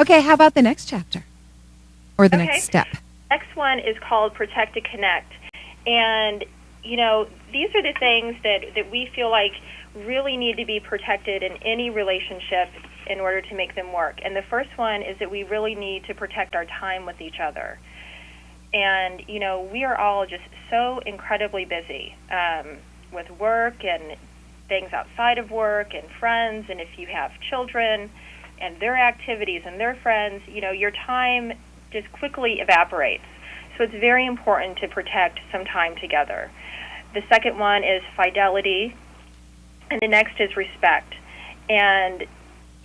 Okay, how about the next chapter or the next step? Next one is called Protect to Connect. And, these are the things that we feel like really need to be protected in any relationship in order to make them work. And the first one is that we really need to protect our time with each other. And, we are all just so incredibly busy with work and things outside of work and friends. And if you have children and their activities and their friends, your time just quickly evaporates. So it's very important to protect some time together. The second one is fidelity, and the next is respect. And,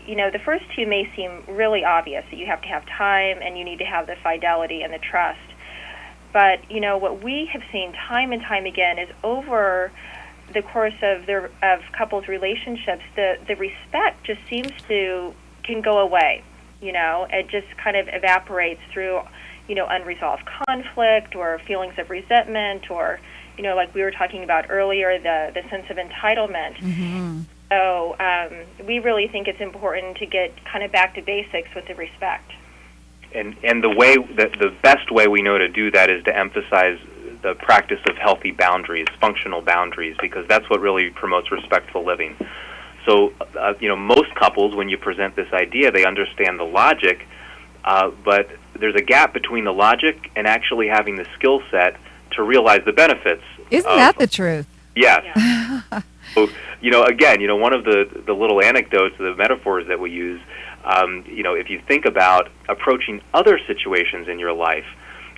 the first two may seem really obvious, that you have to have time and you need to have the fidelity and the trust. But, what we have seen time and time again is over the course of couples' relationships, the respect just can go away. It just kind of evaporates through, unresolved conflict or feelings of resentment or, like we were talking about earlier, the sense of entitlement. Mm-hmm. So we really think it's important to get kind of back to basics with the respect. And the best way we know to do that is to emphasize the practice of healthy boundaries, functional boundaries, because that's what really promotes respectful living. So, most couples, when you present this idea, they understand the logic, but there's a gap between the logic and actually having the skill set to realize the benefits. Isn't that the truth? Yes. Yeah. So, again, one of the little anecdotes, the metaphors that we use, if you think about approaching other situations in your life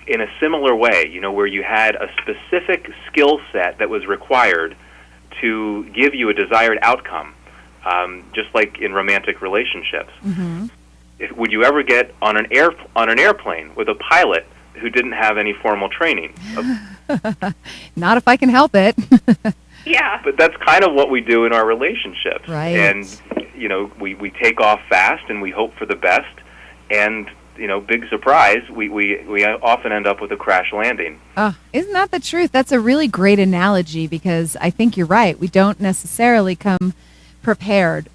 in a similar way, where you had a specific skill set that was required to give you a desired outcome, just like in romantic relationships. Mm-hmm. Would you ever get on an airplane with a pilot who didn't have any formal training? Not if I can help it. Yeah. But that's kind of what we do in our relationships. Right. And, we take off fast and we hope for the best. And, big surprise, we often end up with a crash landing. Isn't that the truth? That's a really great analogy because I think you're right. We don't necessarily come prepared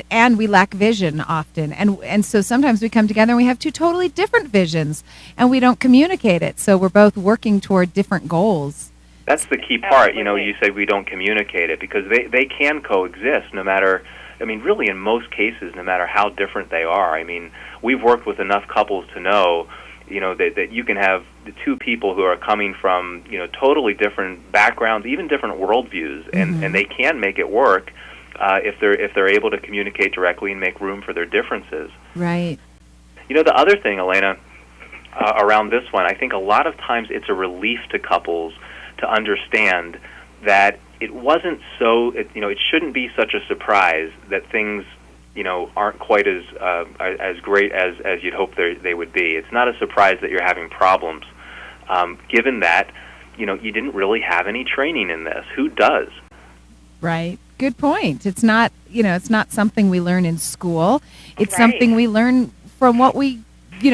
and we lack vision often. And so sometimes we come together and we have two totally different visions and we don't communicate it. So we're both working toward different goals. That's the key part. Absolutely. You say we don't communicate it because they can coexist no matter, really in most cases, no matter how different they are. We've worked with enough couples to know, that you can have the two people who are coming from, totally different backgrounds, even different worldviews, and they can make it work if they're able to communicate directly and make room for their differences. Right. The other thing, Elena, around this one, I think a lot of times it's a relief to couples to understand that it wasn't it shouldn't be such a surprise that things, aren't quite as great as you'd hope they would be. It's not a surprise that you're having problems, given that, you didn't really have any training in this. Who does? Right. Good point. It's not, it's not something we learn in school. It's Right. something we learn from what we,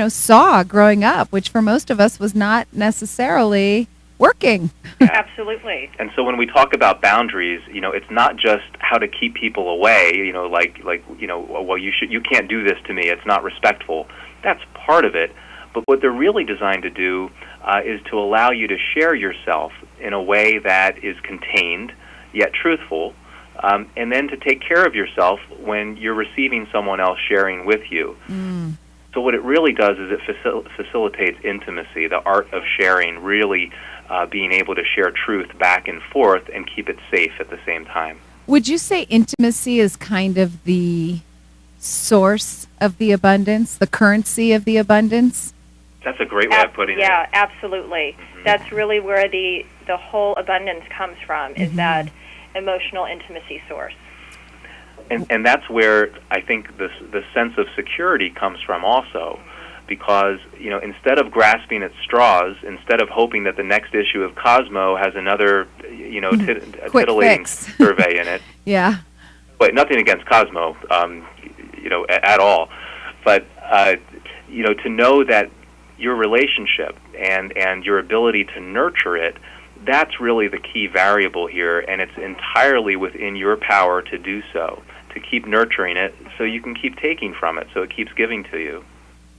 saw growing up, which for most of us was not necessarily working. Absolutely. And so when we talk about boundaries, it's not just how to keep people away, well, you can't do this to me. It's not respectful. That's part of it. But what they're really designed to do is to allow you to share yourself in a way that is contained, yet truthful, and then to take care of yourself when you're receiving someone else sharing with you. Mm. So what it really does is it facilitates intimacy, the art of sharing, really being able to share truth back and forth and keep it safe at the same time. Would you say intimacy is kind of the source of the abundance, the currency of the abundance? That's a great way of putting it. Yeah, absolutely. Mm-hmm. That's really where the whole abundance comes from, is that emotional intimacy source. And that's where I think the sense of security comes from also, because instead of grasping at straws, instead of hoping that the next issue of Cosmo has another titillating survey in it. Yeah. But nothing against Cosmo, at all. But to know that your relationship and your ability to nurture it, that's really the key variable here, and it's entirely within your power to do so, to keep nurturing it so you can keep taking from it, so it keeps giving to you.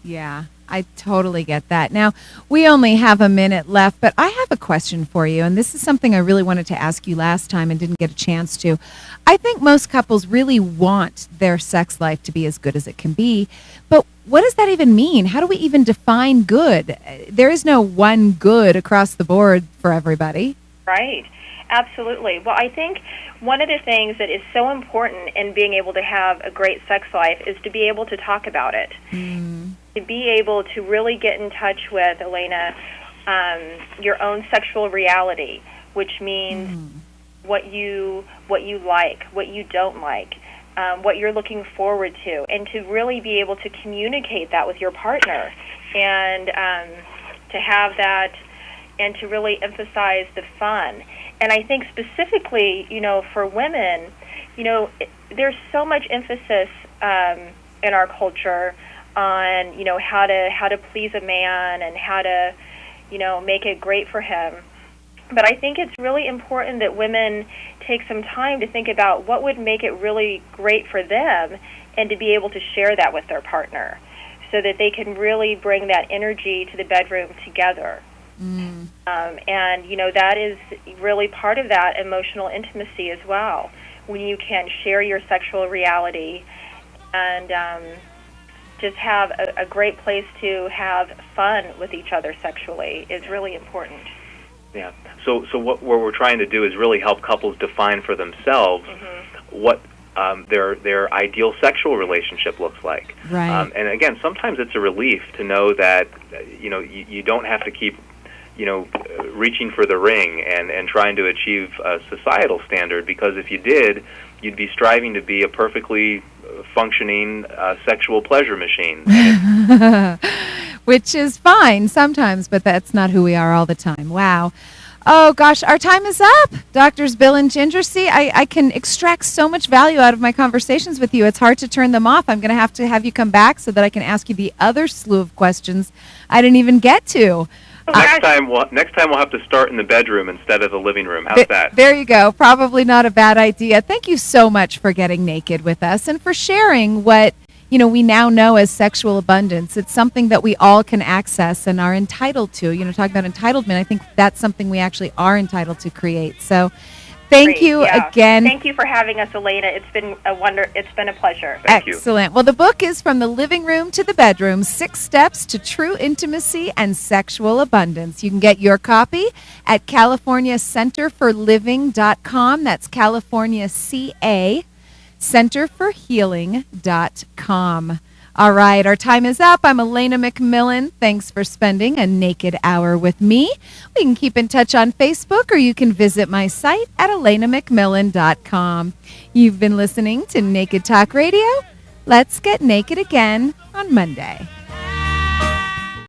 Yeah, I totally get that. Now, we only have a minute left, but I have a question for you, and this is something I really wanted to ask you last time and didn't get a chance to. I think most couples really want their sex life to be as good as it can be, but what does that even mean? How do we even define good? There is no one good across the board for everybody. Right. Absolutely. Well, I think one of the things that is so important in being able to have a great sex life is to be able to talk about it. To be able to really get in touch with, Elena, your own sexual reality, which means what you like, what you don't like, what you're looking forward to, and to really be able to communicate that with your partner, and to have that, and to really emphasize the fun. And I think specifically, for women, there's so much emphasis in our culture on, how to please a man and how to, make it great for him. But I think it's really important that women take some time to think about what would make it really great for them, and to be able to share that with their partner so that they can really bring that energy to the bedroom together. And, that is really part of that emotional intimacy as well, when you can share your sexual reality and just have a great place to have fun with each other sexually is really important. Yeah. So what we're trying to do is really help couples define for themselves what their ideal sexual relationship looks like. Right. And again, sometimes it's a relief to know that you don't have to keep reaching for the ring and trying to achieve a societal standard, because if you did, you'd be striving to be a perfectly functioning sexual pleasure machine. Which is fine sometimes, but that's not who we are all the time. Wow. Oh, gosh, our time is up. Doctors Bill and Ginger, see, I can extract so much value out of my conversations with you. It's hard to turn them off. I'm going to have you come back so that I can ask you the other slew of questions I didn't even get to. Next time we'll have to start in the bedroom instead of the living room. How's that? There you go. Probably not a bad idea. Thank you so much for getting naked with us and for sharing what we now know as sexual abundance. It's something that we all can access and are entitled to. Talking about entitlement, I think that's something we actually are entitled to create. So thank you again. Thank you for having us, Elena. It's been It's been a pleasure. Thank you. Excellent. Well, the book is From the Living Room to the Bedroom: 6 Steps to True Intimacy and Sexual Abundance. You can get your copy at CaliforniaCenterForLiving.com. That's California CA CenterForHealing.com. All right, our time is up. I'm Elena McMillan. Thanks for spending a naked hour with me. We can keep in touch on Facebook, or you can visit my site at ElenaMcMillan.com. You've been listening to Naked Talk Radio. Let's get naked again on Monday.